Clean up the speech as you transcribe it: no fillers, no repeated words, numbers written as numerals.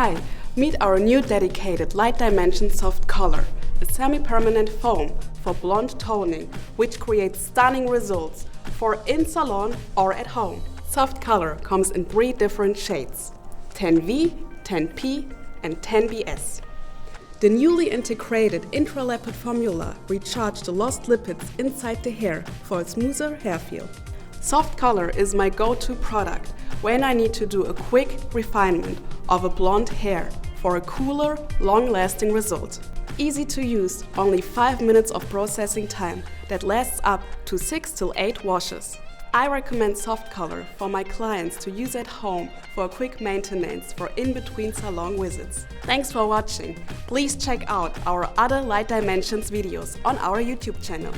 Hi, meet our new dedicated LightDimensions Soft Color, a semi-permanent foam for blonde toning, which creates stunning results for in-salon or at home. Soft Color comes in 3 different shades: 10V, 10P and 10BS. The newly integrated IntraLipid formula recharges the lost lipids inside the hair for a smoother hair feel. Soft Color is my go-to product when I need to do a quick refinement of a blonde hair for a cooler, long-lasting result. Easy to use, only 5 minutes of processing time that lasts up to 6 to 8 washes. I recommend Soft Color for my clients to use at home for a quick maintenance for in-between salon visits. Thanks for watching. Please check out our other LightDimensions videos on our YouTube channel.